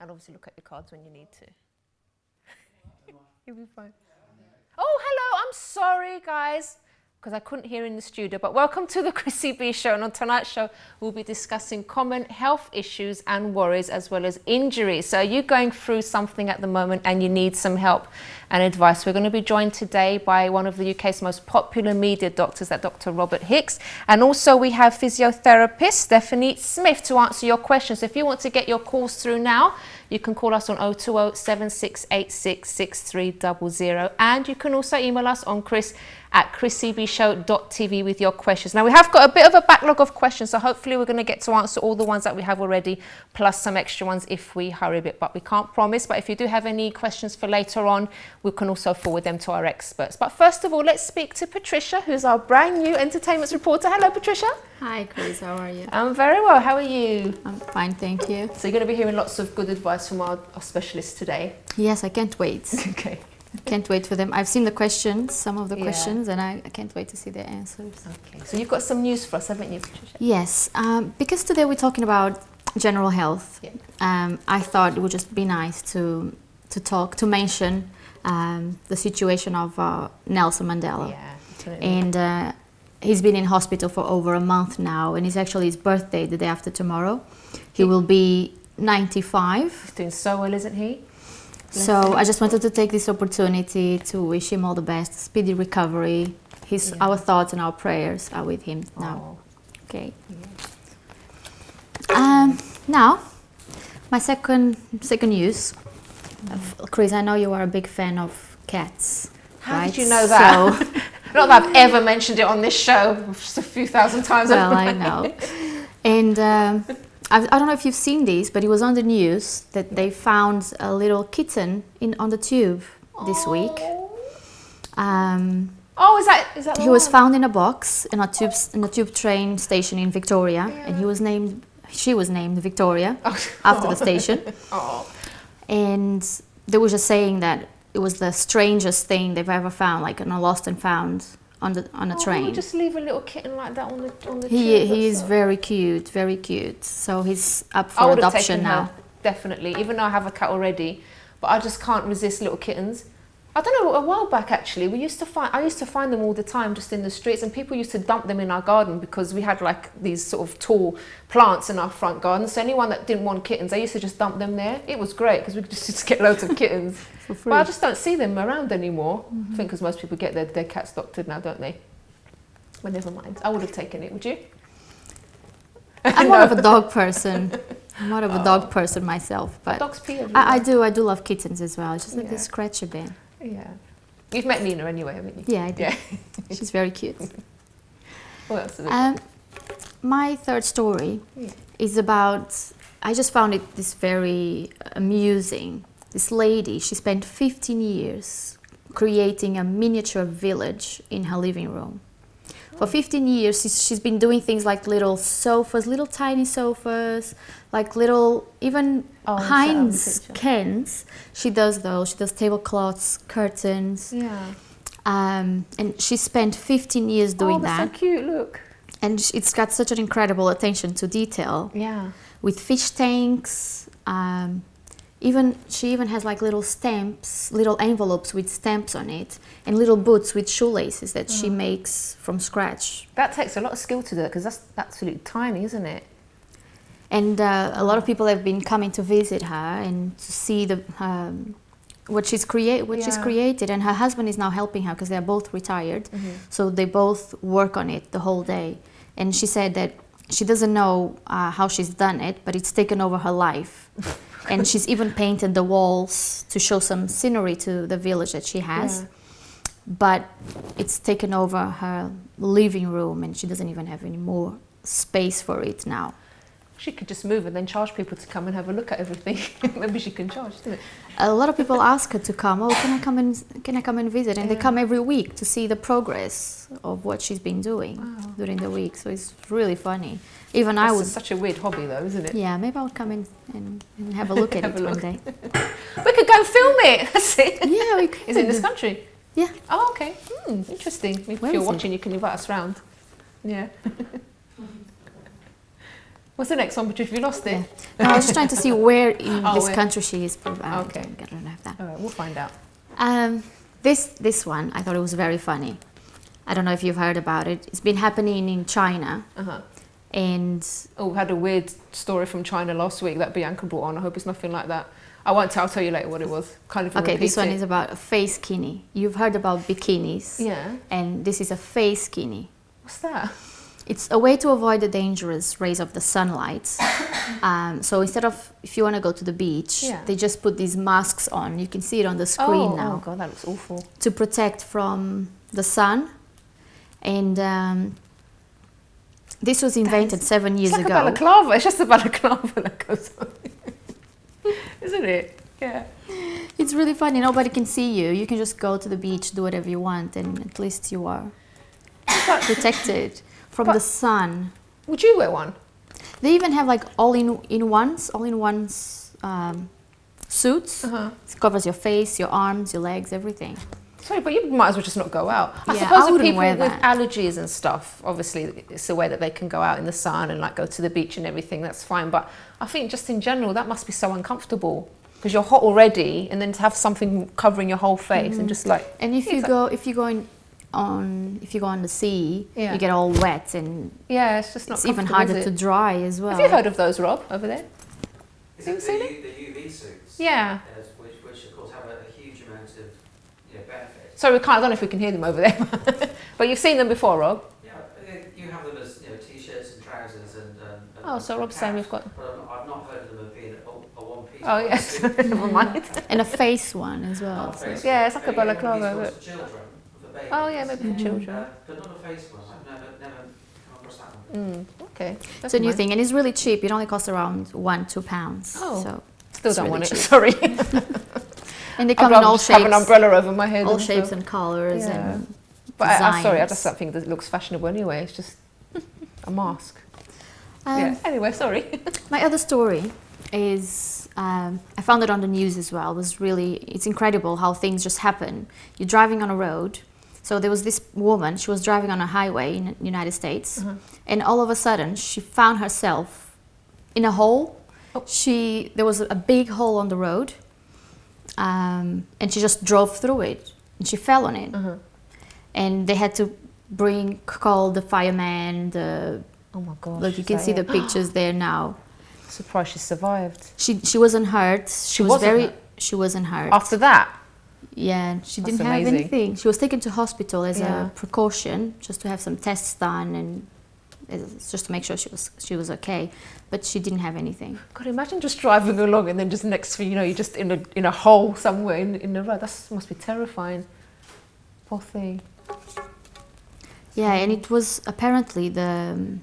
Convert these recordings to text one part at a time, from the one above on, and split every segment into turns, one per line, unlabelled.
And obviously look at your cards when you need to. You'll be fine. Oh, hello. I'm sorry, guys, because I couldn't hear in the studio. But welcome to the Chrissy B Show. And on tonight's show, we'll be discussing common health issues and worries, as well as injuries. So are you going through something at the moment and you need some help and advice? We're going to be joined today by one of the UK's most popular media doctors, that Dr. Robert Hicks. And also we have physiotherapist Stephanie Smith to answer your questions. If you want to get your calls through now, you can call us on 020 7686 6300, and you can also email us on chris@chrissybshow.tv with your questions. Now, we have got a bit of a backlog of questions, so hopefully we're going to get to answer all the ones that we have already, plus some extra ones if we hurry a bit, but we can't promise. But if you do have any questions for later on, we can also forward them to our experts. But first of all, let's speak to Patricia, who's our brand new entertainment reporter. Hello, Patricia.
Hi, Chris. How are you?
I'm very well. How are you?
I'm fine, thank you.
So you're going to be hearing lots of good advice from our specialists today.
Yes, I can't wait.
Okay.
Can't wait for them. I've seen the questions, some of the questions, and I can't wait to see the answers.
Okay. So you've got some news for us, haven't you, Patricia?
Yes, because today we're talking about general health.
Yeah.
I thought it would just be nice to mention the situation of Nelson Mandela.
Yeah, absolutely.
And he's been in hospital for over a month now, and it's actually his birthday the day after tomorrow. He will be 95.
He's doing so well, isn't he?
So I just wanted to take this opportunity to wish him all the best, speedy recovery. Our thoughts and our prayers are with him now. Okay.
Yeah.
Now, my second news. Chris, I know you are a big fan of cats.
How
right?
did you know that?
So,
not that I've ever mentioned it on this show, just a few thousand times.
Well, I know. And I don't know if you've seen this, but it was on the news that they found a little kitten on the tube this week.
Is that
He was found in a box in a tube train station in Victoria, and she was named Victoria after the station. And they were just saying that it was the strangest thing they've ever found, like a lost and found on a train.
Would just leave a little kitten like that on the tube?
He is very cute, very cute. So he's up for adoption now.
Her, definitely, even though I have a cat already, but I just can't resist little kittens. I don't know, a while back actually, I used to find them all the time just in the streets, and people used to dump them in our garden because we had like these sort of tall plants in our front garden. So anyone that didn't want kittens, they used to just dump them there. It was great because we could just get loads of kittens. For free. But I just don't see them around anymore. I think because most people get their cats doctored now, don't they? But never mind. I would have taken it, would you?
I'm more of a dog person. I'm more of a dog person myself. But
dogs pee everywhere.
I do love kittens as well. It's just like they scratch a bit.
Yeah. You've met Nina anyway, haven't you?
Yeah, I did. Yeah. She's very cute.
What else?
My third story is about, I just found this very amusing. This lady, she spent 15 years creating a miniature village in her living room. For 15 years, she's been doing things like little sofas, little tiny sofas, like little, even Heinz cans. She does those. She does tablecloths, curtains.
Yeah.
And she spent 15 years doing that.
Oh, that's so cute, look.
And it's got such an incredible attention to detail.
Yeah.
With fish tanks. She even has like little stamps, little envelopes with stamps on it, and little boots with shoelaces that she makes from scratch.
That takes a lot of skill to do it, because that's absolutely tiny, isn't it?
And a lot of people have been coming to visit her and to see what she's created. And her husband is now helping her because they're both retired, so they both work on it the whole day. And she said that she doesn't know how she's done it, but it's taken over her life. And she's even painted the walls to show some scenery to the village that she has. Yeah. But it's taken over her living room, and she doesn't even have any more space for it now.
She could just move and then charge people to come and have a look at everything. Maybe she can charge, isn't it?
A lot of people ask her to come. Oh, can I come and visit? And they come every week to see the progress of what she's been doing during the week. So it's really funny. Even I would.
It's such a weird hobby, though, isn't it?
Yeah, maybe I'll come in and have a look at it one day.
We could go and film it. That's it.
Yeah, we could.
Is it in this country?
Yeah.
Oh, okay. Interesting. If you're watching, you can invite us round. Yeah. What's the next one? But if you lost it.
Yeah. No, I was just trying to see where in this
where?
country she is from.
Okay.
I don't have that.
All right, we'll find out.
This one, I thought it was very funny. I don't know if you've heard about it. It's been happening in China. And
we had a weird story from China last week that Bianca brought on. I hope it's nothing like that. I'll tell you later what it was. Kind of
okay, this one is about a face skinny. You've heard about bikinis.
Yeah.
And this is a face skinny.
What's that?
It's a way to avoid the dangerous rays of the sunlight. So instead of, if you want to go to the beach, they just put these masks on. You can see it on the screen now.
Oh God, that looks awful.
To protect from the sun. And this was invented 7 years ago.
It's like a balaclava. It's just a balaclava that goes on. Isn't it? Yeah.
It's really funny. Nobody can see you. You can just go to the beach, do whatever you want, and at least you are protected from the sun.
Would you wear one?
They even have like all-in-ones suits. It covers your face, your arms, your legs, everything.
Sorry, but you might as well just not go out. I
Yeah,
suppose
I
for
wouldn't
people
wear
with
that.
allergies and stuff, obviously it's a way that they can go out in the sun and like go to the beach and everything, that's fine. But I think just in general, that must be so uncomfortable because you're hot already and then to have something covering your whole face and just like...
And if you go on the sea, you get all wet and
yeah, it's just not
it's even
comfortable,
harder to dry as well.
Have you heard of those, Rob, over there?
Is it the UV suits?
Yeah.
Which of course have a huge amount of benefit.
Sorry, I don't know if we can hear them over there. But you've seen them before, Rob?
Yeah, you have them as t-shirts and trousers and
Oh, so Rob's saying we've got...
But I've not heard of them as being a one-piece.
Oh, yes. Never mind.
And a face one as well. So.
Yeah, it's like a balaclava.
But for children, for babies.
Oh, yeah, maybe for children.
But not a face one. I've never come across that one.
Okay.
It's a new thing, and it's really cheap. It only costs around £1-2.
Oh,
so
still don't
really
want it.
cheap.
Sorry.
And they come in all shapes.
Have an umbrella over my head.
All shapes and colours and
But I'm sorry, I
designs.
just don't think that it looks fashionable anyway. It's just a mask.
Um,
Anyway, sorry.
My other story is I found it on the news as well. It's incredible how things just happen. You're driving on a road. So there was this woman, she was driving on a highway in the United States, and all of a sudden she found herself in a hole. There was a big hole on the road, and she just drove through it, and she fell on it. And they had to call the fireman.
Oh my gosh.
Look, you can see the pictures there now.
Surprised she survived.
She wasn't hurt. She wasn't hurt.
After that?
Yeah, she
That's
didn't have
amazing.
anything. She was taken to hospital as a precaution, just to have some tests done and just to make sure she was okay. But she didn't have anything.
God, imagine just driving along and then just next thing you know, you're just in a hole somewhere in the road. That must be terrifying. Poor thing.
Yeah, and it was apparently the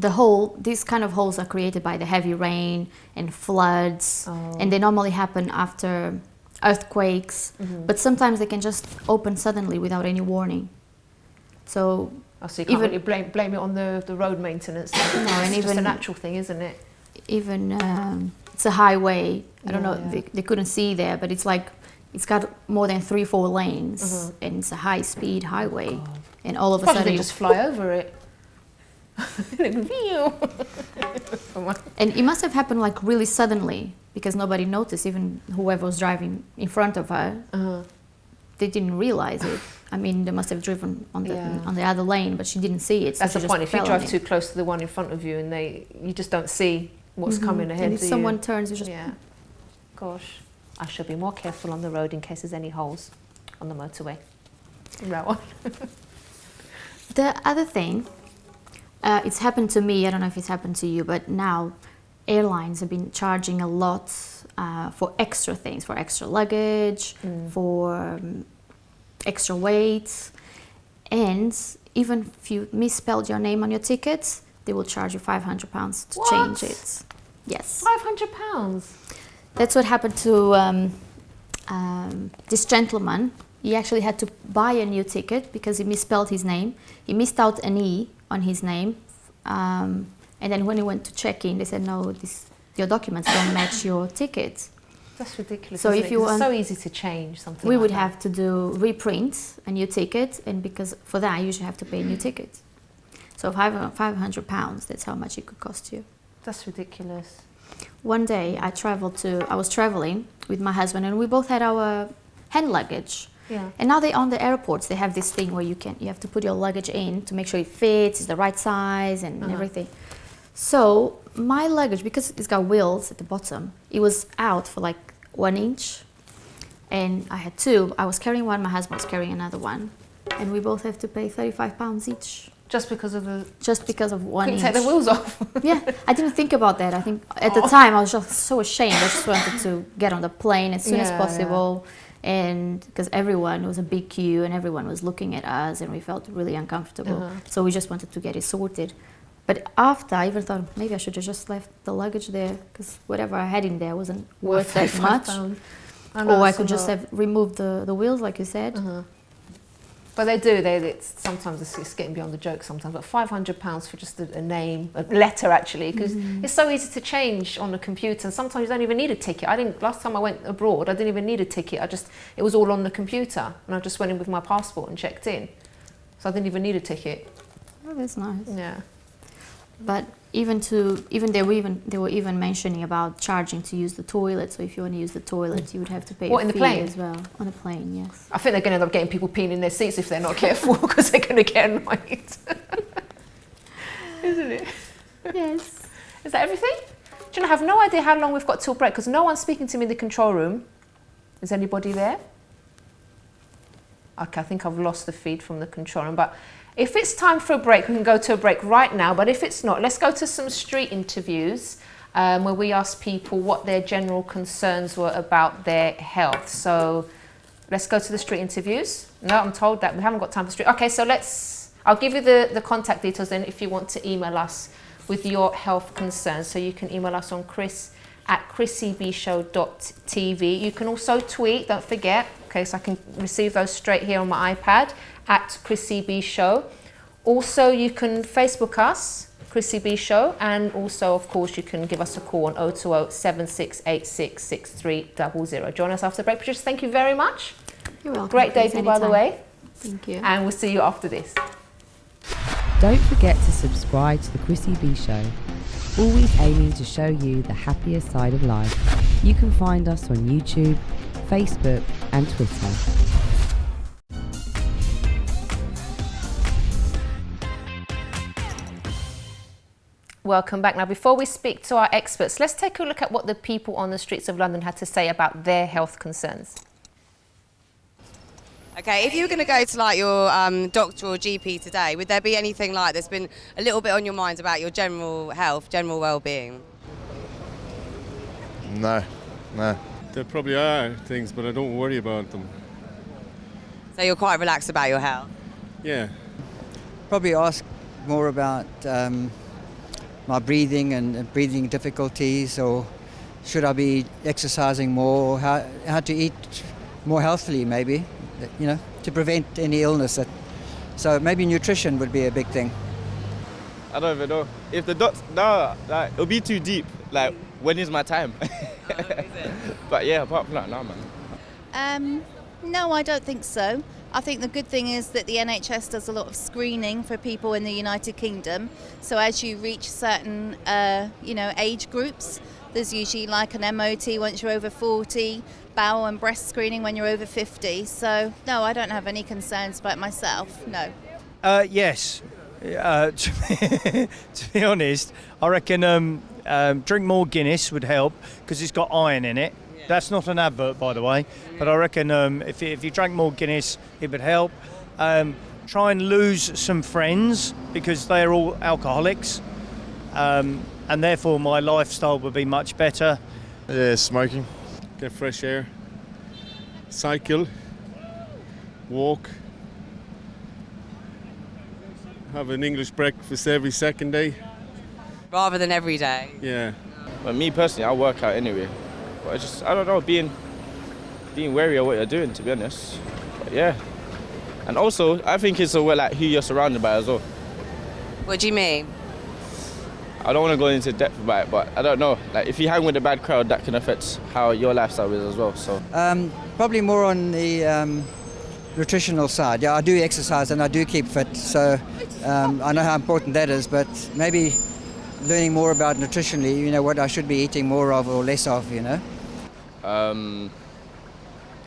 hole. These kind of holes are created by the heavy rain and floods, and they normally happen after earthquakes. But sometimes they can just open suddenly without any warning. So
you can't really blame it on the road maintenance.
No, and
it's just a
even
natural thing, isn't it?
Even it's a highway. I don't know. They couldn't see there, but it's like it's got more than 3-4 lanes, and it's a high-speed highway. And all of a sudden,
they just fly over it.
And it must have happened like really suddenly because nobody noticed. Even whoever was driving in front of her, they didn't realize it. I mean, they must have driven on the other lane, but she didn't see it. So
that's the point. If you drive too close to the one in front of you, and you just don't see what's coming ahead.
And if someone turns, you just
Gosh, I should be more careful on the road in case there's any holes on the motorway. That one.
The other thing, it's happened to me. I don't know if it's happened to you, but now airlines have been charging a lot for extra things, for extra luggage, for extra weight, and even if you misspelled your name on your ticket, they will charge you £500 to change it. Yes.
£500?
That's what happened to this gentleman. He actually had to buy a new ticket because he misspelled his name. He missed out an E on his name. And then when he went to check in, they said, no, your documents don't match your ticket.
That's ridiculous.
So if you want,
it's so easy to change something.
We
like
would
that.
have to reprint a new ticket, and because for that you usually have to pay a new ticket. So £500, that's how much it could cost you.
That's ridiculous.
One day I was traveling with my husband, and we both had our hand luggage.
Yeah.
And now on the airports, they have this thing where you have to put your luggage in to make sure it fits, it's the right size and everything. So my luggage, because it's got wheels at the bottom, it was out for like 1 inch. And I had two. I was carrying one, my husband was carrying another one. And we both have to pay £35 each.
Just because of
1
couldn't
inch.
take the wheels off.
Yeah, I didn't think about that. I think at the time I was just so ashamed. I just wanted to get on the plane as soon as possible. And because it was a big queue and everyone was looking at us and we felt really uncomfortable. So we just wanted to get it sorted. But after, I even thought maybe I should have just left the luggage there, because whatever I had in there wasn't worth that much. Or I could just have removed the wheels, like you said.
But they do. Sometimes it's getting beyond the joke sometimes. But £500 for just a name, a letter actually, because it's so easy to change on the computer. And sometimes you don't even need a ticket. Last time I went abroad, I didn't even need a ticket. It was all on the computer, and I just went in with my passport and checked in. So I didn't even need a ticket.
Oh, that's nice.
Yeah.
But they were even mentioning about charging to use the toilet. So if you want to use the toilet, you would have to pay a fee as well. On a plane, yes.
I think they're going to end up getting people peeing in their seats if they're not careful, because they're going to get annoyed. Isn't it?
Yes.
Is that everything? Do you know, I have no idea how long we've got till break, because no one's speaking to me in the control room. Is anybody there? Okay, I think I've lost the feed from the control room. But if it's time for a break, we can go to a break right now. But if it's not, let's go to some street interviews where we ask people what their general concerns were about their health. So let's go to the street interviews. No, I'm told that we haven't got time for street. Okay, so I'll give you the contact details then if you want to email us with your health concerns. So you can email us on chris@chrissybshow.tv. You can also tweet, don't forget, okay, so I can receive those straight here on my iPad, @Chrissy B Show. Also, you can Facebook us, Chrissy B Show, and also, of course, you can give us a call on 020-7686-6300. Join us after the break. Patricia, thank you very much.
You're welcome.
Great debut, by the way.
Thank you.
And we'll see you after this.
Don't forget to subscribe to the Chrissy B Show, always aiming to show you the happier side of life. You can find us on YouTube, Facebook and Twitter.
Welcome back. Now, before we speak to our experts, let's take a look at what the people on the streets of London had to say about their health concerns.
Okay, if you were going to go to like your doctor or GP today, would there be anything like that's been a little bit on your mind about your general health, general well-being?
No. There probably are things, but I don't worry about them.
So you're quite relaxed about your health?
Yeah.
Probably ask more about my breathing and breathing difficulties, or should I be exercising more, how to eat more healthily maybe, to prevent any illness. So maybe nutrition would be a big thing.
I don't even know. If the docs, no, like, it'll be too deep. Like, when is my time?
Oh, is it?
But yeah, apart from that, no, man.
No, I don't think so. I think the good thing is that the NHS does a lot of screening for people in the United Kingdom. So as you reach certain, age groups, there's usually like an MOT once you're over 40, bowel and breast screening when you're over 50. So no, I don't have any concerns about myself, no.
Yes. To be honest, I reckon drink more Guinness would help because it's got iron in it. Yeah. That's not an advert, by the way, but I reckon if you drank more Guinness, it would help. Try and lose some friends because they're all alcoholics, and therefore my lifestyle would be much better.
Yeah, smoking. Get fresh air. Cycle. Walk. Have an English breakfast every second day.
Rather than every day?
Yeah.
But me personally, I work out anyway. But I don't know, being wary of what you're doing, to be honest. But yeah. And also, I think it's like who you're surrounded by as well.
What do you mean?
I don't want to go into depth about it, but I don't know. Like, if you hang with a bad crowd, that can affect how your lifestyle is as well. So
Probably more on the nutritional side. Yeah, I do exercise and I do keep fit, so I know how important that is, but maybe learning more about nutritionally, you know, what I should be eating more of or less of, you know.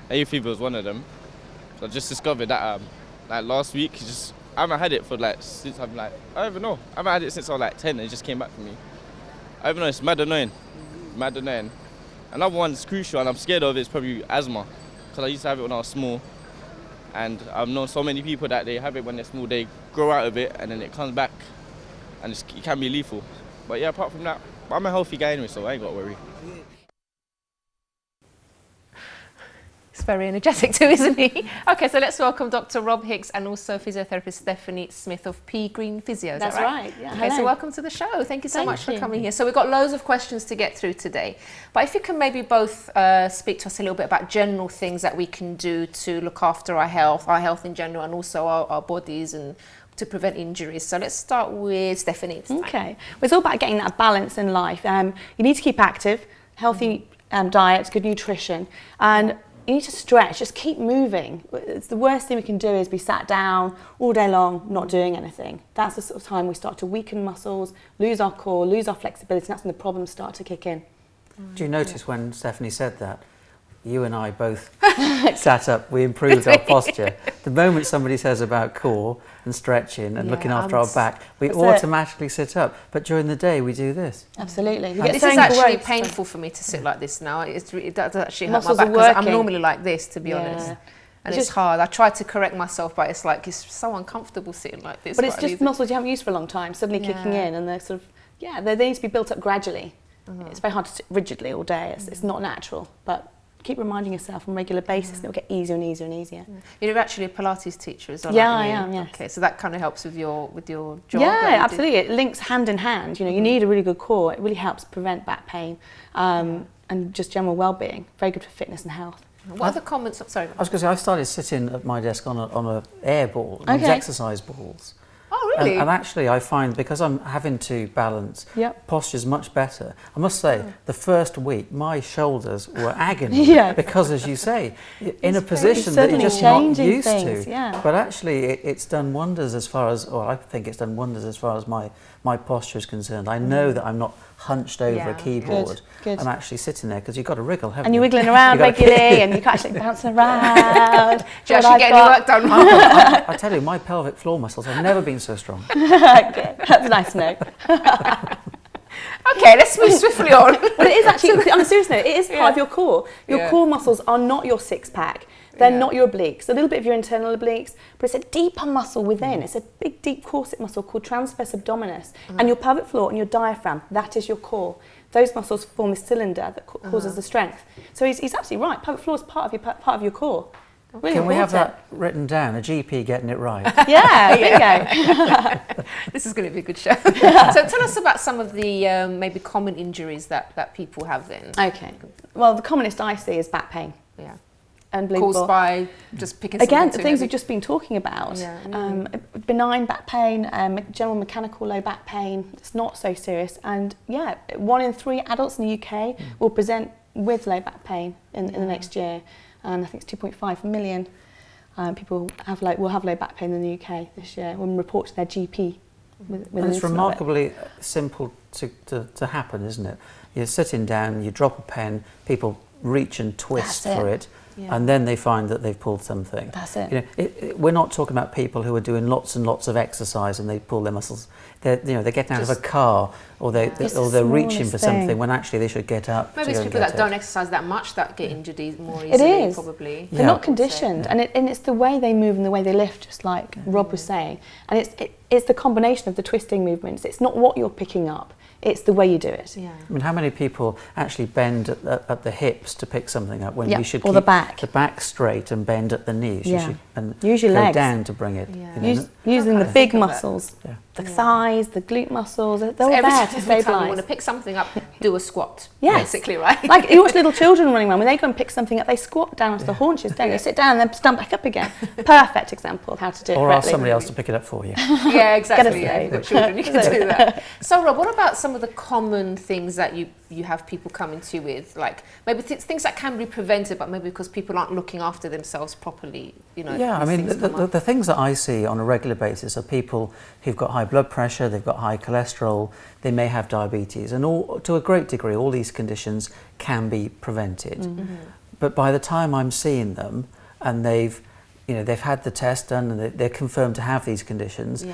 Hay fever was one of them. So I just discovered that like last week, I haven't had it for like, since I'm like, I don't even know. I haven't had it since I was like 10, it just came back for me. I don't know, it's mad annoying. Mad annoying. Another one that's crucial and I'm scared of is probably asthma. Because I used to have it when I was small. And I've known so many people that they have it when they're small, they grow out of it and then it comes back and it can be lethal. But yeah, apart from that, I'm a healthy guy anyway, so I ain't got to worry.
He's very energetic too, isn't he? Okay, so let's welcome Dr. Rob Hicks and also physiotherapist Stephanie Smith of P Green Physio. Is
That's
that right?
Yeah.
Okay, so welcome to the show. Thank you so much for coming here. So we've got loads of questions to get through today. But if you can maybe both speak to us a little bit about general things that we can do to look after our health in general, and also our bodies, and to prevent injuries. So let's start with Stephanie.
Okay, well, it's all about getting that balance in life. You need to keep active, healthy diet, good nutrition, and you need to stretch, just keep moving. It's the worst thing we can do is be sat down all day long, not doing anything. That's the sort of time we start to weaken muscles, lose our core, lose our flexibility, and that's when the problems start to kick in.
Do you notice when Stephanie said that, you and I both sat up, we improved our posture. The moment somebody says about core and stretching and looking after our back, we automatically sit up. But during the day, we do this.
Absolutely.
This is actually painful for me to sit like this now. It does actually hurt my back, because I'm normally like this, to be honest. And it's hard. I try to correct myself, but it's like, it's so uncomfortable sitting like this.
But it's just muscles you haven't used for a long time, suddenly kicking in, and they're sort of, they need to be built up gradually. It's very hard to sit rigidly all day. It's not natural, but keep reminding yourself on a regular basis, and it'll get easier and easier and easier.
You're actually a Pilates teacher as well.
Yeah, I am. Yes.
Okay, so that kind of helps with your job.
Yeah, absolutely. It links hand in hand. You know, you need a really good core. It really helps prevent back pain and just general well-being. Very good for fitness and health.
What are the comments? Sorry.
I was going to say, I started sitting at my desk on a air ball, these exercise balls.
Oh, really?
And actually, I find, because I'm having to balance, posture's much better. I must say, the first week, my shoulders were agony, because, as you say, in a position that you're just not used to.
Yeah.
But actually, it's done wonders as far as, I think it's done wonders as far as my posture is concerned. I know that I'm not hunched over a keyboard.
Good.
I'm actually sitting there, because you've got to wriggle, haven't you?
And you're wiggling around regularly, and you can actually bounce around.
Do you actually get any work done?
I tell you, my pelvic floor muscles have never been so strong.
Okay, that's nice to know.
Okay, let's move swiftly on.
Well, it is actually, on a serious note, it is part of your core. Your core muscles are not your six-pack. They're not your obliques. A little bit of your internal obliques, but it's a deeper muscle within. It's a big, deep corset muscle called transverse abdominis. And your pelvic floor and your diaphragm, that is your core. Those muscles form the cylinder that causes the strength. So he's absolutely right. Pelvic floor is part of your core. Really
Can we have that written down? A GP getting it right.
Yeah, bingo.
This is going to be a good show. So tell us about some of the maybe common injuries that people have then.
Okay. Well, the commonest I see is back pain.
Yeah.
Unbelievable.
Caused by just picking something
again,
too
things
heavy.
we've just been talking about. Benign back pain, general mechanical low back pain. It's not so serious. And 1 in 3 adults in the UK will present with low back pain in the next year. And I think it's 2.5 million people will have low back pain in the UK this year when report to their GP.
And it's remarkably simple to happen, isn't it? You're sitting down, you drop a pen, people reach and twist for it. And then they find that they've pulled something.
That's it.
You know, we're not talking about people who are doing lots and lots of exercise and they pull their muscles. They're getting out of a car, or they're reaching for something when actually they should get up.
Maybe it's people that don't exercise that much that get injured more easily.
It is.
Probably.
They're not conditioned, and it's the way they move and the way they lift, just like Rob was saying. And it's the combination of the twisting movements. It's not what you're picking up. It's the way you do it.
Yeah.
I mean, how many people actually bend at the hips to pick something up when we should keep
the back
straight and bend at the knees?
Yeah.
You should, and
use your
go
legs
down to bring it.
Yeah.
You know,
Using the big muscles.
Yeah.
the thighs, the glute muscles, they're all
every
there to
time you
stabilise.
want to pick something up, do a squat.
Yes.
Basically, right?
Like you watch little children running around, when they go and pick something up, they squat down onto the haunches, don't they? Sit down and then stand back up again. Perfect example of how to do it
Or
correctly.
ask somebody else to pick it up for you.
Yeah, exactly.
Gotta
Yeah,
say.
you've got children, you can do that. So, Rob, what about some of the common things that you have people coming to you with? Like maybe things that can be prevented, but maybe because people aren't looking after themselves properly, you know.
Yeah, I mean, the things that I see on a regular basis are people who've got high blood pressure, they've got high cholesterol, they may have diabetes, and to a great degree, all these conditions can be prevented.
Mm-hmm.
But by the time I'm seeing them, and they've had the test done and they're confirmed to have these conditions,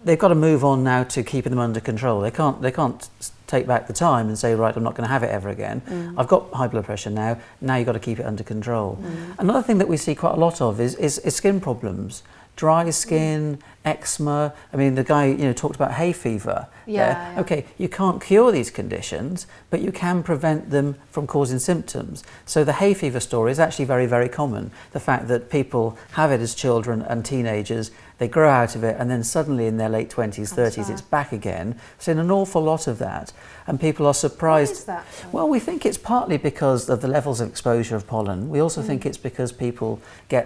they've got to move on now to keeping them under control. They can't take back the time and say, right, I'm not going to have it ever again. I've got high blood pressure now you've got to keep it under control. Another thing that we see quite a lot of is skin problems. Dry skin, eczema. I mean, the guy talked about hay fever.
Yeah.
Okay, you can't cure these conditions, but you can prevent them from causing symptoms. So the hay fever story is actually very, very common. The fact that people have it as children and teenagers, they grow out of it, and then suddenly in their late 20s, 30s, it's back again. So in an awful lot of that, and people are surprised.
Why is that?
Well, we think it's partly because of the levels of exposure of pollen. We also think it's because people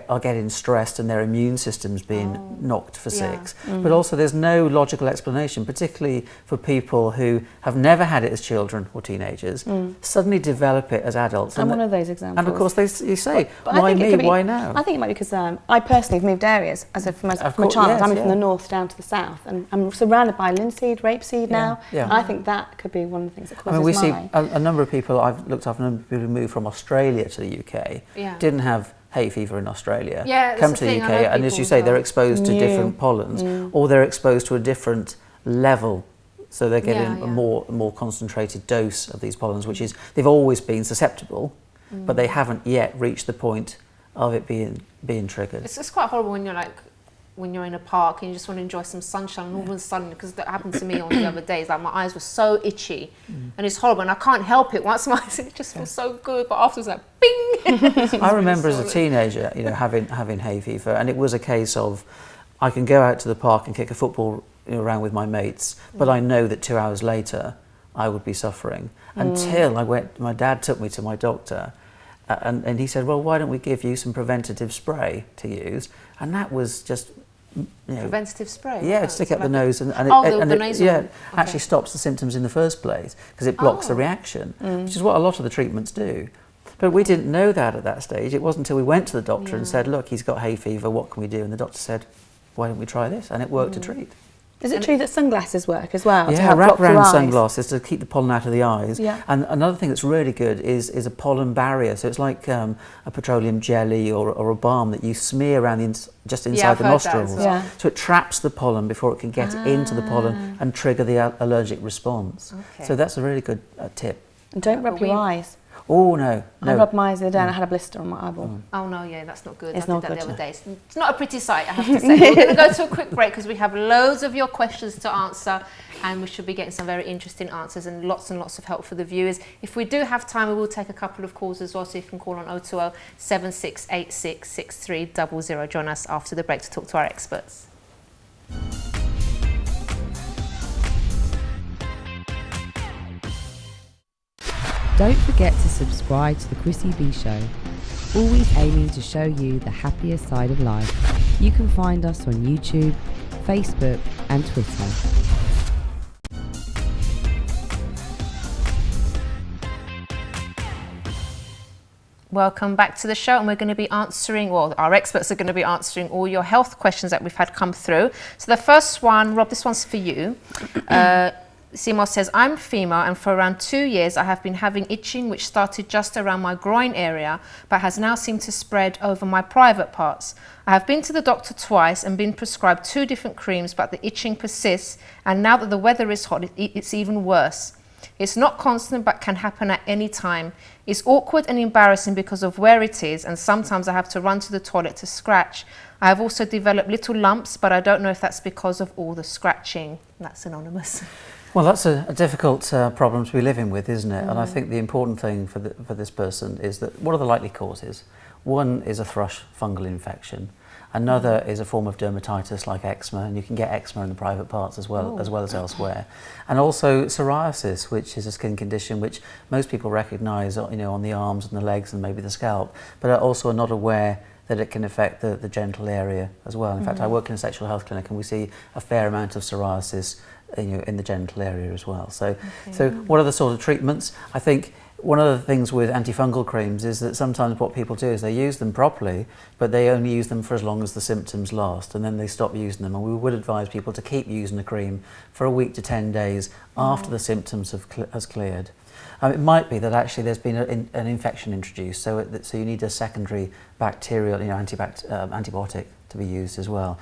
are getting stressed and their immune system's being knocked for six. But also there's no logical explanation, particularly for people who have never had it as children or teenagers, suddenly develop it as adults.
I'm one of those examples.
And of course you say,
but
why me, why now?
I think it might be because I personally have moved areas from a child.
Yes,
I moved from the north down to the south, and I'm surrounded by linseed, rapeseed now.
Yeah.
And I think that could be one of the things that causes
we see a number of people, I've looked after a number of people who moved from Australia to the UK, didn't have hay fever in Australia, come to the UK, and as you say, they're exposed to different pollens, or they're exposed to a different level. So they're getting a more concentrated dose of these pollens, which is, they've always been susceptible, but they haven't yet reached the point of it being triggered.
It's quite horrible when you're in a park and you just want to enjoy some sunshine, and all of a sudden, because that happened to me on the other days, like my eyes were so itchy, and it's horrible, and I can't help it. Once my eyes, it just feels so good, but afterwards, like, bing!
I remember as a teenager, having hay fever, and it was a case of, I can go out to the park and kick a football around with my mates, but I know that 2 hours later, I would be suffering. Until my dad took me to my doctor, and he said, well, why don't we give you some preventative spray to use? And that was just,
preventative spray?
Yeah, stick up the nose, and
it
actually stops the symptoms in the first place, because it blocks the reaction, which is what a lot of the treatments do. But we didn't know that at that stage. It wasn't until we went to the doctor and said, look, he's got hay fever, what can we do? And the doctor said, why don't we try this? And it worked to treat.
Is it true that sunglasses work as well?
Yeah, wrap-around sunglasses to keep the pollen out of the eyes.
Yeah.
And another thing that's really good is a pollen barrier. So it's like a petroleum jelly or a balm that you smear around just inside the nostrils.
Yeah.
So it traps the pollen before it can get into the pollen and trigger the allergic response.
Okay.
So that's a really good tip.
And don't rub your eyes.
Oh, no.
I rubbed my eyes the other day and I had a blister on my eyeball.
Oh no, that's not good.
It's
I
not
did that
good.
the other day. It's not a pretty sight, I have to say. We're going to go to a quick break because we have loads of your questions to answer, and we should be getting some very interesting answers and lots of help for the viewers. If we do have time, we will take a couple of calls as well, so you can call on 020 7686 6300. Join us after the break to talk to our experts.
Don't forget to subscribe to the Chrissy B Show, always aiming to show you the happier side of life. You can find us on YouTube, Facebook and Twitter.
Welcome back to the show, and we're going to be answering, well, our experts are going to be answering all your health questions that we've had come through. So the first one, Rob, this one's for you. Seymour says, I'm female, and for around 2 years I have been having itching which started just around my groin area but has now seemed to spread over my private parts. I have been to the doctor twice and been prescribed 2 different creams, but the itching persists, and now that the weather is hot it's even worse. It's not constant but can happen at any time. It's awkward and embarrassing because of where it is, and sometimes I have to run to the toilet to scratch. I have also developed little lumps, but I don't know if that's because of all the scratching. That's anonymous.
Well, that's a difficult problem to be living with, isn't it? And I think the important thing for this person is that what are the likely causes? One is a thrush fungal infection. Another is a form of dermatitis like eczema, and you can get eczema in the private parts as well as elsewhere. And also psoriasis, which is a skin condition which most people recognise, on the arms and the legs and maybe the scalp, but are also not aware that it can affect the genital area as well. In fact, I work in a sexual health clinic, and we see a fair amount of psoriasis in the genital area as well. So what are the sort of treatments? I think one of the things with antifungal creams is that sometimes what people do is they use them properly, but they only use them for as long as the symptoms last, and then they stop using them. And we would advise people to keep using the cream for a week to 10 days after the symptoms has cleared. It might be that actually there's been an infection introduced, so you need a secondary bacterial, antibiotic to be used as well.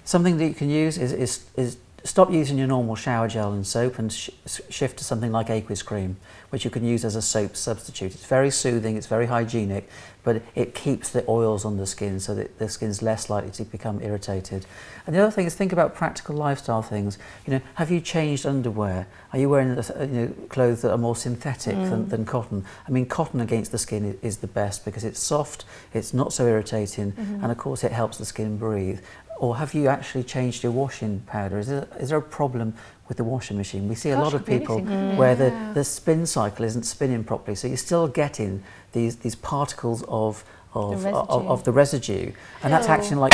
Something that you can use is stop using your normal shower gel and soap and shift to something like aqueous cream, which you can use as a soap substitute. It's very soothing, it's very hygienic, but it keeps the oils on the skin so that the skin's less likely to become irritated. And the other thing is think about practical lifestyle things. Have you changed underwear? Are you wearing clothes that are more synthetic than cotton? I mean, cotton against the skin is the best because it's soft, it's not so irritating, and of course it helps the skin breathe. Or have you actually changed your washing powder? Is there a problem with the washing machine? We see a lot of people where the spin cycle isn't spinning properly, so you're still getting these particles of the residue, and that's acting like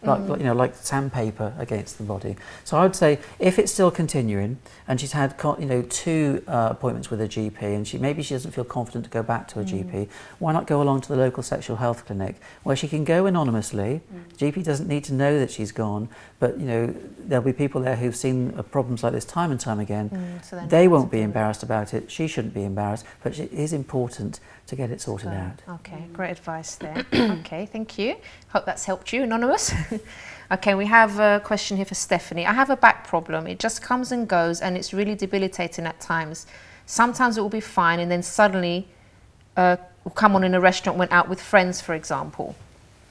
like sandpaper against the body. So I would say if it's still continuing, and she's had 2 appointments with a GP, and maybe she doesn't feel confident to go back to a GP, why not go along to the local sexual health clinic where she can go anonymously. The GP doesn't need to know that she's gone, but there'll be people there who've seen problems like this time and time again. So they won't be embarrassed about it. She shouldn't be embarrassed, but it is important to get it sorted out.
Okay, great advice there. Okay, thank you. Hope that's helped you, Anonymous. Okay, we have a question here for Stephanie. I have a back problem. It just comes and goes, and it's really debilitating at times. Sometimes it will be fine, and then suddenly will come on in a restaurant, went out with friends, for example.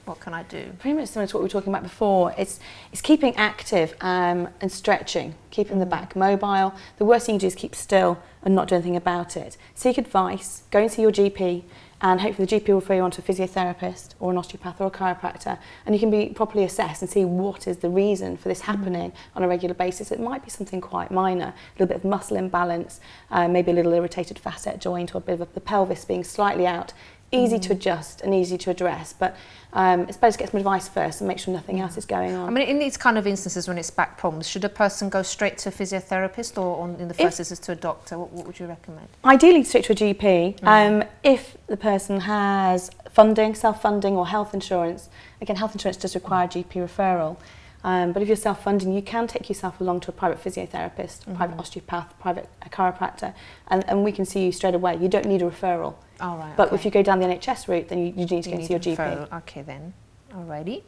What can I do?
Pretty much similar to what we were talking about before. It's keeping active and stretching, keeping the back mobile. The worst thing you do is keep still and not do anything about it. Seek advice, go and see your GP, and hopefully the GP will refer you on to a physiotherapist or an osteopath or a chiropractor, and you can be properly assessed and see what is the reason for this happening on a regular basis. It might be something quite minor, a little bit of muscle imbalance, maybe a little irritated facet joint, or a bit of the pelvis being slightly out. Easy to adjust and easy to address, but it's better to get some advice first and make sure nothing else is going on.
I mean, in these kind of instances when it's back problems, should a person go straight to a physiotherapist, or in the first instance to a doctor? What would you recommend?
Ideally straight to a GP. If the person has funding, self-funding or health insurance, again, health insurance does require a GP referral. But if you're self-funding, you can take yourself along to a private physiotherapist, a private osteopath, private chiropractor, and we can see you straight away. You don't need a referral.
All right.
But if you go down the NHS route, then you need to go and see your GP.
Referral. Okay then. Alrighty.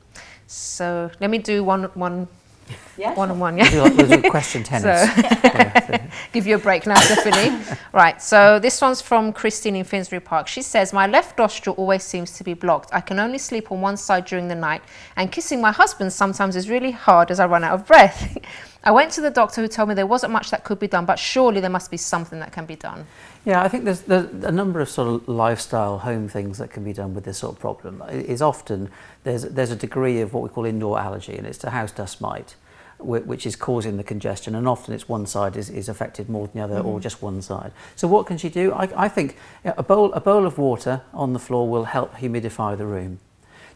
So let me do one.
Yeah,
one-on-one, yeah.
We'll do question tennis.
Give you a break now, Stephanie. Right, so this one's from Christine in Finsbury Park. She says, my left nostril always seems to be blocked. I can only sleep on one side during the night, and kissing my husband sometimes is really hard as I run out of breath. I went to the doctor who told me there wasn't much that could be done, but surely there must be something that can be done.
Yeah, I think there's a number of sort of lifestyle home things that can be done with this sort of problem. Is often there's a degree of what we call indoor allergy, and it's to house dust mite, which is causing the congestion, and often it's one side is affected more than the other, or just one side. So what can she do? I think a bowl of water on the floor will help humidify the room.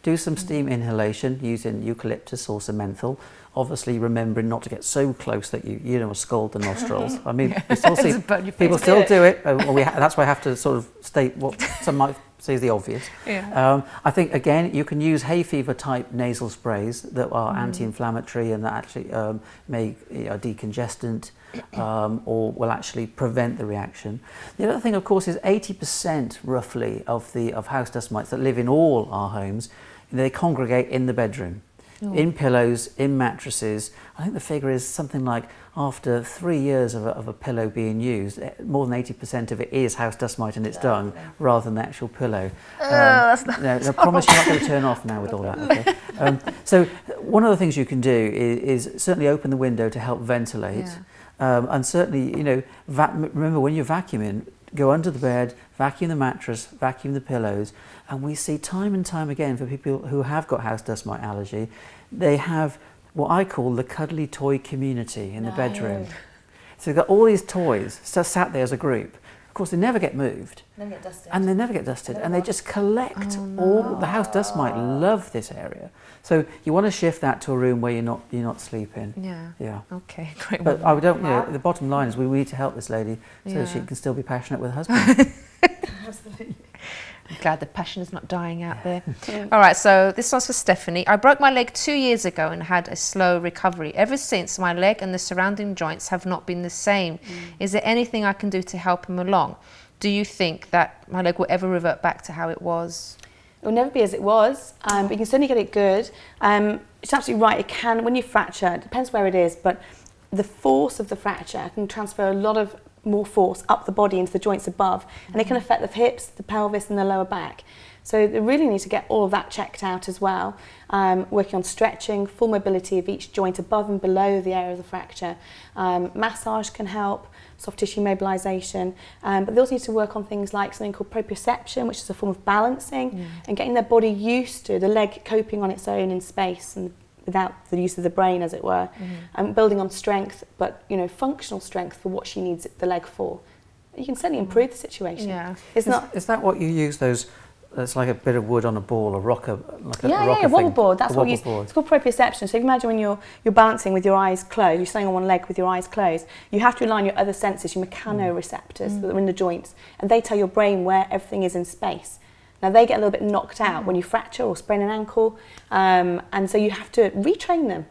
Do some steam inhalation using eucalyptus or some menthol. Obviously remembering not to get so close that you scald the nostrils. I mean, we still see people still do it. That's why I have to sort of state what some might say is the obvious.
Yeah.
I think again you can use hay fever type nasal sprays that are anti-inflammatory and that actually may decongestant or will actually prevent the reaction. The other thing, of course, is 80% roughly of house dust mites that live in all our homes, they congregate in the bedroom. In pillows, in mattresses. I think the figure is something like after 3 years of a pillow being used, more than 80% of it is house dust mite in its dung rather than the actual pillow.
That's not
I promise you're not going to turn off now with all that. Okay? So one of the things you can do is certainly open the window to help ventilate. And certainly, remember when you're vacuuming, go under the bed, vacuum the mattress, vacuum the pillows, and we see time and time again for people who have got house dust mite allergy, they have what I call the cuddly toy community in the bedroom. So they've got all these toys sat there as a group. Of course, they never get moved.
Never get dusted.
And they never get dusted. And they just collect all, the house dust mite love this area. So you want to shift that to a room where you're not sleeping.
Yeah. Okay, great.
But I don't, the bottom line is we need to help this lady so she can still be passionate with her husband.
Absolutely. I'm glad the passion is not dying out there. All right, so this one's for Stephanie. I broke my leg 2 years ago and had a slow recovery. Ever since, my leg and the surrounding joints have not been the same. Is there anything I can do to help him along? Do you think that my leg will ever revert back to how it was?
It will never be as it was, but you can certainly get it good. It's absolutely right, it can, when you fracture, it depends where it is, but the force of the fracture can transfer a lot of more force up the body into the joints above, and it can affect the hips, the pelvis and the lower back. So they really need to get all of that checked out as well. Working on stretching, full mobility of each joint above and below the area of the fracture. Massage can help, soft tissue mobilisation, but they also need to work on things like something called proprioception, which is a form of balancing, and getting their body used to the leg coping on its own in space and without the use of the brain, as it were, and building on strength, but functional strength for what she needs the leg for. You can certainly improve the situation.
Yeah.
Is that what you use those? It's like a bit of wood on a ball, a rocker, like a
yeah,
rocker
wobble
thing.
board. That's what you use. It's called proprioception. So if you imagine when you're balancing with your eyes closed, you're standing on one leg with your eyes closed, you have to rely on your other senses, your mechanoreceptors that are in the joints, and they tell your brain where everything is in space. Now they get a little bit knocked out when you fracture or sprain an ankle, and so you have to retrain them.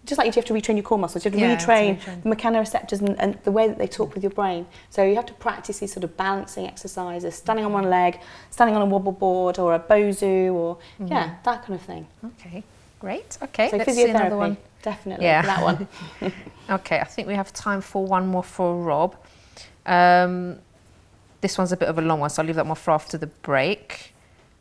Just like you have to retrain your core muscles, you have to retrain the mechanoreceptors and the way that they talk with your brain. So you have to practice these sort of balancing exercises, standing on one leg, standing on a wobble board or a bozu, or that kind of thing.
Okay, great. Okay,
so
let's see another
physiotherapy,
one.
Definitely, for that one.
Okay, I think we have time for one more for Rob. This one's a bit of a long one, so I'll leave that one for after the break.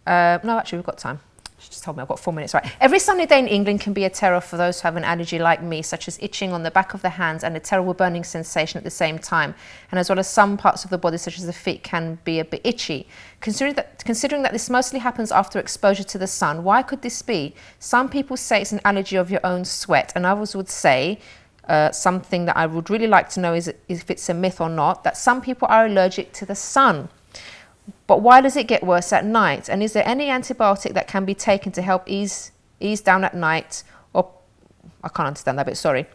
No, actually, we've got time. She just told me I've got 4 minutes. Right. Every sunny day in England can be a terror for those who have an allergy like me, such as itching on the back of the hands and a terrible burning sensation at the same time. And as well as some parts of the body, such as the feet, can be a bit itchy. Considering that this mostly happens after exposure to the sun, why could this be? Some people say it's an allergy of your own sweat, and others would say, something that I would really like to know is if it's a myth or not, that some people are allergic to the sun. But why does it get worse at night? And is there any antibiotic that can be taken to help ease down at night? Or I can't understand that bit, sorry.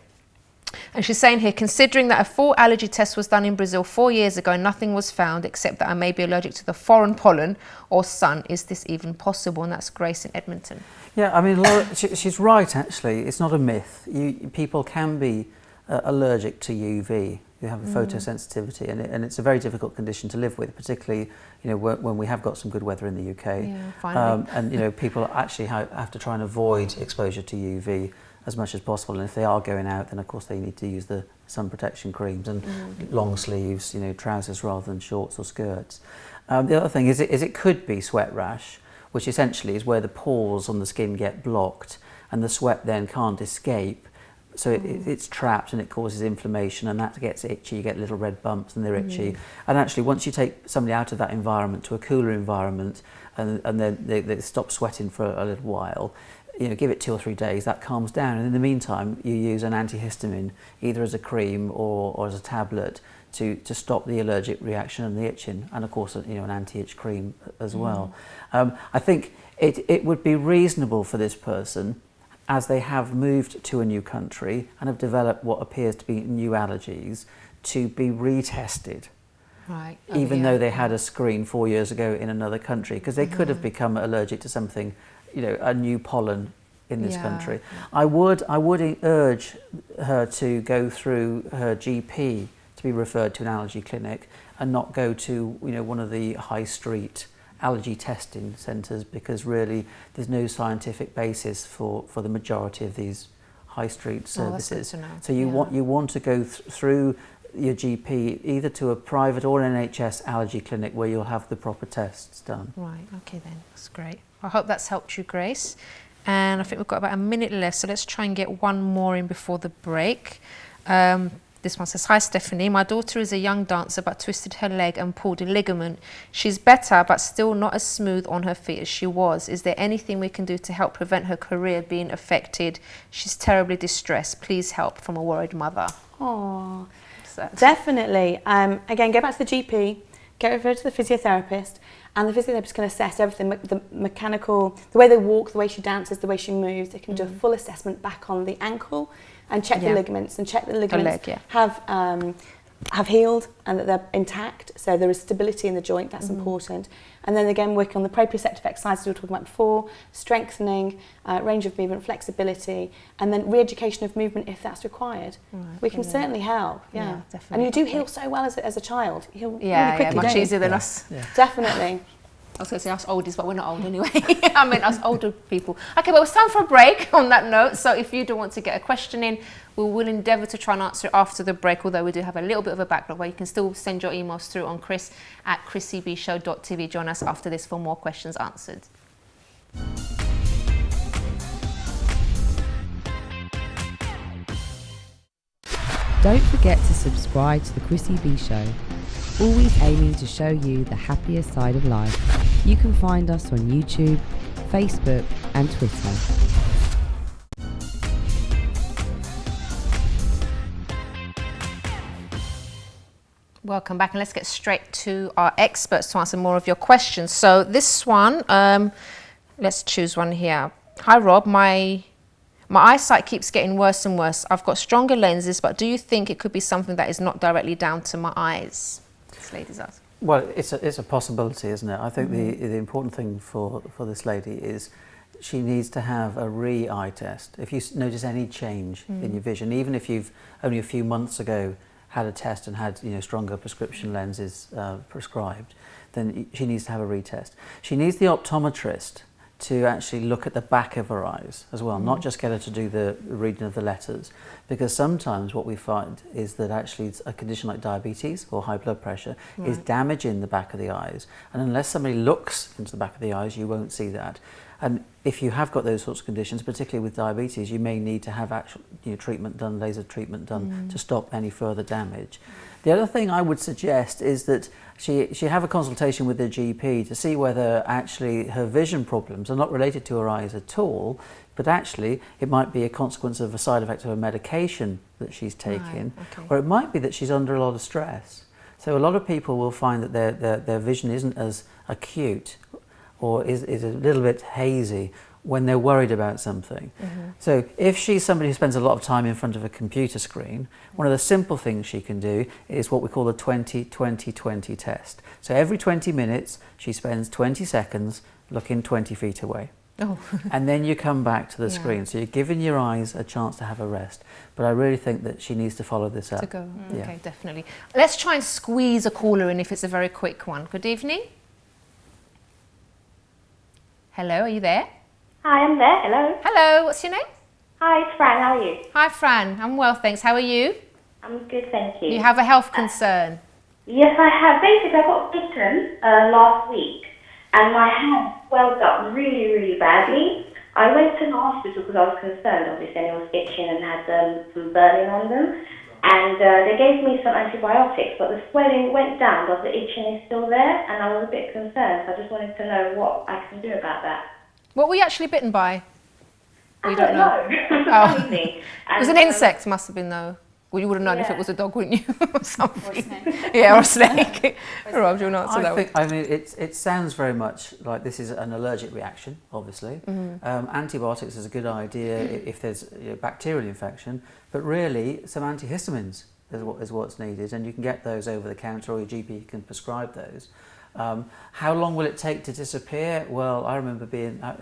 And she's saying here, considering that a full allergy test was done in Brazil 4 years ago, nothing was found except that I may be allergic to the foreign pollen or sun. Is this even possible? And that's Grace in Edmonton.
Yeah, I mean, Laura, she's right, actually. It's not a myth. People can be allergic to UV. You have a photosensitivity, and it's a very difficult condition to live with, particularly when we have got some good weather in the UK.
Yeah, finally.
And people actually have to try and avoid exposure to UV as much as possible. And if they are going out, then of course they need to use the sun protection creams and long sleeves, trousers rather than shorts or skirts. The other thing is it could be sweat rash, which essentially is where the pores on the skin get blocked, and the sweat then can't escape. So it's trapped and it causes inflammation, and that gets itchy. You get little red bumps and they're itchy. And actually, once you take somebody out of that environment to a cooler environment, and then they stop sweating for a little while, give it 2 or 3 days, that calms down. And in the meantime, you use an antihistamine, either as a cream or as a tablet, to stop the allergic reaction and the itching, and of course, an anti-itch cream as well. I think it would be reasonable for this person, as they have moved to a new country and have developed what appears to be new allergies, to be retested. Right. Even though they had a screen 4 years ago in another country, because they could have become allergic to something, a new pollen in this country. I would urge her to go through her GP to be referred to an allergy clinic, and not go to one of the high street allergy testing centres, because really there's no scientific basis for the majority of these high street services.
That's good to know.
So you want to go through your GP, either to a private or an NHS allergy clinic, where you'll have the proper tests done.
Right, okay then, that's great. I hope that's helped you, Grace. And I think we've got about a minute left, so let's try and get one more in before the break. This one says, hi Stephanie, my daughter is a young dancer but twisted her leg and pulled a ligament. She's better but still not as smooth on her feet as she was. Is there anything we can do to help prevent her career being affected? She's terribly distressed. Please help, from a worried mother.
Oh, definitely. Again, go back to the GP, get referred to the physiotherapist, and the physiotherapist is going to assess everything, the mechanical, the way they walk, the way she dances, the way she moves. They can do a full assessment back on the ankle and check the ligaments, and check that the ligaments have healed and that they're intact, so there is stability in the joint. That's important. And then again, working on the proprioceptive exercises we were talking about before, strengthening, range of movement, flexibility, and then re-education of movement if that's required. We can certainly help. Yeah, definitely. And you do heal so well as a child. You heal really quickly,
much easier than us.
Definitely.
I was going to say us oldies, but we're not old anyway. I mean, us older people. Okay, well, it's time for a break on that note. So if you do want to get a question in, we will endeavour to try and answer it after the break, although we do have a little bit of a backlog where you can still send your emails through on chris@chrissybshow.tv. Join us after this for more questions answered.
Don't forget to subscribe to the Chrissy B Show. Always aiming to show you the happier side of life. You can find us on YouTube, Facebook and Twitter.
Welcome back, and let's get straight to our experts to answer more of your questions. So this one, let's choose one here. Hi Rob, my eyesight keeps getting worse and worse. I've got stronger lenses, but do you think it could be something that is not directly down to my eyes? This lady's asking.
Well, it's a possibility, isn't it? I think the important thing for this lady is she needs to have a re-eye test. If you notice any change in your vision, even if you've only a few months ago had a test and had stronger prescription lenses prescribed, then she needs to have a retest. She needs the optometrist to actually look at the back of her eyes as well, not just get her to do the reading of the letters, because sometimes what we find is that actually a condition like diabetes or high blood pressure is damaging the back of the eyes, and unless somebody looks into the back of the eyes, you won't see that. And if you have got those sorts of conditions, particularly with diabetes, you may need to have actual treatment done, laser treatment done to stop any further damage. The other thing I would suggest is that she have a consultation with her GP to see whether actually her vision problems are not related to her eyes at all, but actually it might be a consequence of a side effect of a medication that she's taking, or it might be that she's under a lot of stress. So a lot of people will find that their vision isn't as acute or is a little bit hazy when they're worried about something. So if she's somebody who spends a lot of time in front of a computer screen, one of the simple things she can do is what we call the 20-20-20 test. So every 20 minutes she spends 20 seconds looking 20 feet away. And then you come back to the screen. So you're giving your eyes a chance to have a rest. But I really think that she needs to follow this up.
Okay, definitely. Let's try and squeeze a caller in if it's a very quick one. Good evening. Hello, are you there?
Hi, I'm there. Hello.
Hello, what's your name?
Hi, it's Fran. How are you?
Hi, Fran. I'm well, thanks. How are you?
I'm good, thank you.
You have a health concern?
Yes, I have. Basically, I got bitten last week, and my hand swelled up really, really badly. I went to the hospital because I was concerned, obviously, and it was itching and had some burning on them. And they gave me some antibiotics, but the swelling went down, but the itching is still there, and I was a bit concerned. So I just wanted to know what I can do about that.
What were you actually bitten by?
I don't know.
It was an insect, must have been though. Well, you would have known if it was a dog, wouldn't you? Or something. Or a snake. Or a snake. Rob, you'll answer that one.
I mean, it sounds very much like this is an allergic reaction, obviously. Antibiotics is a good idea if there's bacterial infection, but really some antihistamines is what's needed, and you can get those over the counter, or your GP can prescribe those. How long will it take to disappear? Well, I remember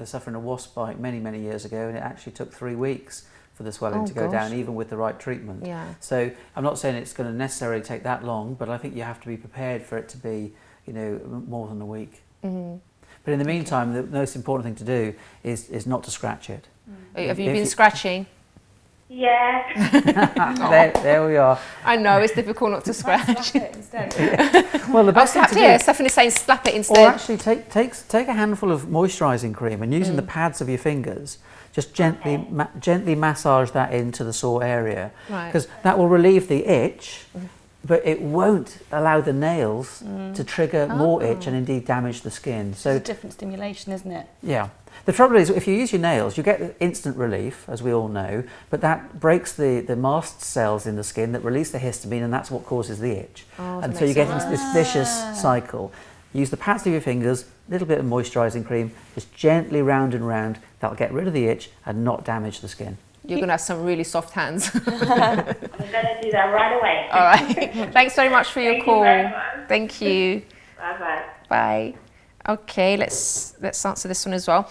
suffering a wasp bite many, many years ago, and it actually took 3 weeks for the swelling to go down, even with the right treatment. So I'm not saying it's going to necessarily take that long, but I think you have to be prepared for it to be, more than a week. But in the meantime, the most important thing to do is not to scratch it.
Have you been scratching?
Yeah.
there we are.
I know, it's difficult not to scratch.
Slap it instead.
Well, the best thing to do...
Stephanie's saying slap it instead.
Or actually take a handful of moisturising cream and using the pads of your fingers, just gently gently massage that into the sore area,
Right.
because that will relieve the itch, but it won't allow the nails to trigger more itch and indeed damage the skin. So
It's a different stimulation, isn't it?
yeah. The trouble is, if you use your nails, you get instant relief, as we all know, but that breaks the mast cells in the skin that release the histamine, and that's what causes the itch.
Oh,
and
that
so you
makes
get into this vicious cycle. Use the pads of your fingers, a little bit of moisturising cream, just gently round and round. That'll get rid of the itch and not damage the skin.
You're going to have some really soft hands.
I'm going to do that right away.
All right. Thanks very much for your call. Thank you.
Bye-bye.
Bye. Okay, let's answer this one as well.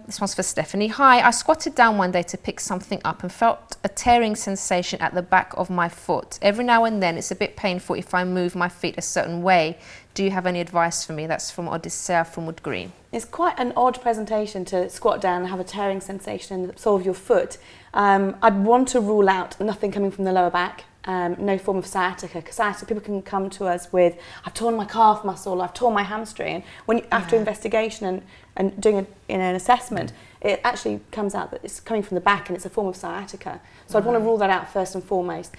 This one's for Stephanie. Hi, I squatted down one day to pick something up and felt a tearing sensation at the back of my foot. Every now and then it's a bit painful if I move my feet a certain way. Do you have any advice for me? That's from Odissea from Wood Green.
It's quite an odd presentation to squat down and have a tearing sensation in the sole of your foot. I'd want to rule out nothing coming from the lower back. No form of sciatica, because sciatica, people can come to us with, I've torn my calf muscle, I've torn my hamstring, and when after investigation and doing an assessment, it actually comes out that it's coming from the back and it's a form of sciatica. So I'd want to rule that out first and foremost.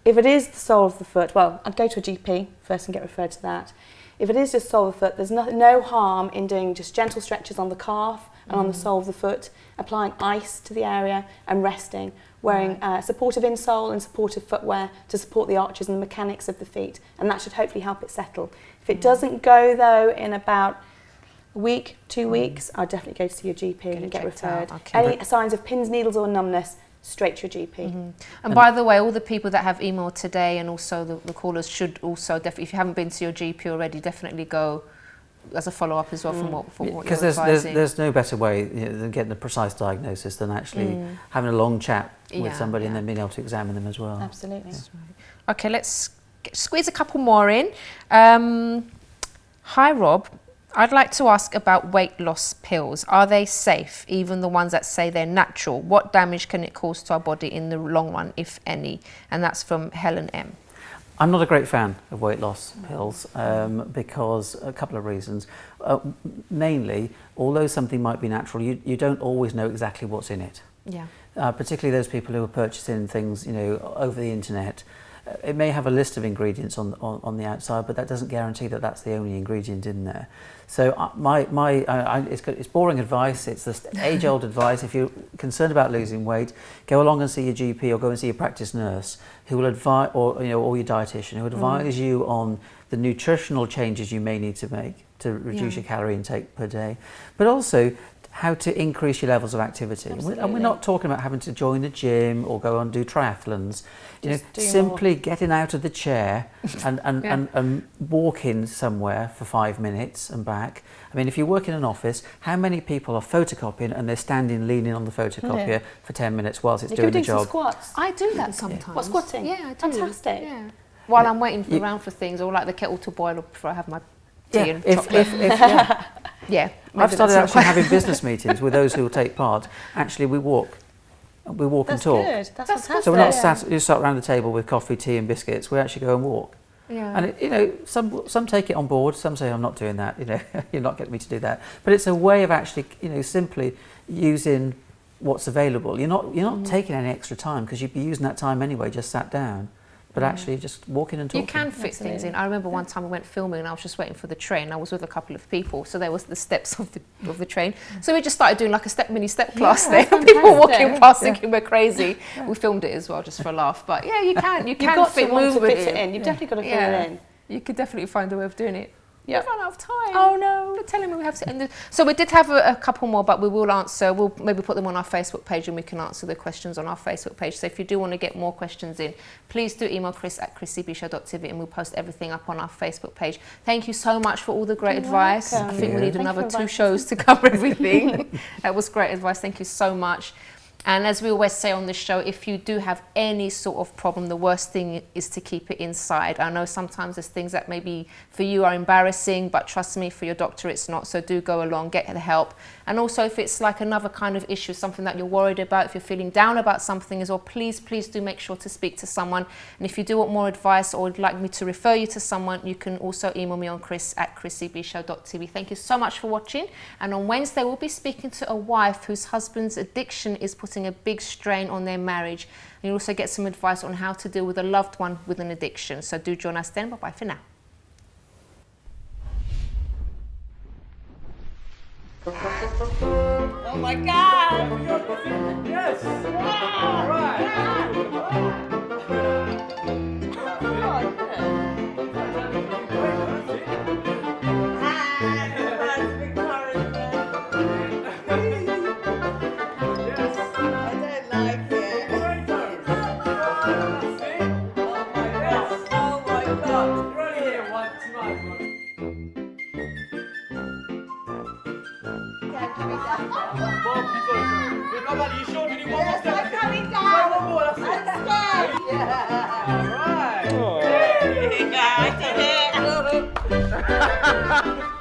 If it is the sole of the foot, well, I'd go to a GP first and get referred to that. If it is just sole of the foot, there's no harm in doing just gentle stretches on the calf and on the sole of the foot, applying ice to the area and resting, wearing supportive insole and supportive footwear to support the arches and the mechanics of the feet, and that should hopefully help it settle. If it doesn't go though in about a week, 2 weeks, I'd definitely go to see your GP and get referred. Any signs of pins, needles or numbness, straight to your GP.
And by the way, all the people that have emailed today and also the callers should also definitely, if you haven't been to your GP already, definitely go as a follow-up as well from what
because
you're advising.
there's no better way than getting a precise diagnosis than actually having a long chat with somebody and then being able to examine them as well.
Absolutely.
That's right. Okay, let's squeeze a couple more in. Hi Rob, I'd like to ask about weight loss pills. Are they safe, even the ones that say they're natural? What damage can it cause to our body in the long run, if any? And that's from Helen M.
I'm not a great fan of weight loss pills because a couple of reasons. Mainly, although something might be natural, you don't always know exactly what's in it.
Yeah.
Particularly those people who are purchasing things, over the internet. It may have a list of ingredients on the outside, but that doesn't guarantee that that's the only ingredient in there. So it's boring advice. It's just age-old advice. If you're concerned about losing weight, go along and see your GP or go and see your practice nurse, who will advise, or your dietitian, who will advise you on the nutritional changes you may need to make to reduce your calorie intake per day, but also how to increase your levels of activity. And we're not talking about having to join the gym or go and do triathlons. Simply getting out of the chair and walking somewhere for 5 minutes and back. I mean, if you work in an office, how many people are photocopying and they're standing leaning on the photocopier for 10 minutes whilst it's doing the job?
Some squats.
I do that sometimes.
What, squatting?
Yeah, I do.
Fantastic.
Yeah. While I'm waiting around for things, or like the kettle to boil before I have my tea and chocolate.
I've started actually having business meetings with those who will take part. Actually, we walk and talk.
That's good. That's fantastic.
So we're not sat around the table with coffee, tea and biscuits. We actually go and walk.
Yeah.
And some take it on board. Some say, I'm not doing that. You're not getting me to do that. But it's a way of actually, simply using what's available. You're not taking any extra time because you'd be using that time anyway, just sat down. But actually just walking and talking.
You can fit things in. I remember one time I went filming and I was just waiting for the train. I was with a couple of people, so there was the steps of the train. So we just started doing like a mini step class there. People walking past thinking we're crazy. We filmed it as well just for a laugh. But yeah, you can fit movement in.
You've definitely got to fit it in.
You could definitely find a way of doing it.
Yep.
We've run out of time.
Oh no.
They're telling me we have to end it. So we did have a couple more, but we will answer. We'll maybe put them on our Facebook page and we can answer the questions on our Facebook page. So if you do want to get more questions in, please do email chris@chrissybshow.tv and we'll post everything up on our Facebook page. Thank you so much for all the great advice. I think we need another 2 shows to cover everything. That was great advice. Thank you so much. And as we always say on this show, if you do have any sort of problem, the worst thing is to keep it inside. I know sometimes there's things that maybe for you are embarrassing, but trust me, for your doctor it's not. So do go along, get the help. And also if it's like another kind of issue, something that you're worried about, if you're feeling down about something as well, please do make sure to speak to someone. And if you do want more advice or would like me to refer you to someone, you can also email me on chris@chrissybshow.tv. Thank you so much for watching. And on Wednesday, we'll be speaking to a wife whose husband's addiction is putting a big strain on their marriage. And you'll also get some advice on how to deal with a loved one with an addiction. So do join us then. Bye-bye for now.
Oh my God! Yes! All right! Are you sure? Did you want
Yes, I'm coming down.
One more, that's it.
I'm scared.
Yeah. All right. Yeah, I did it.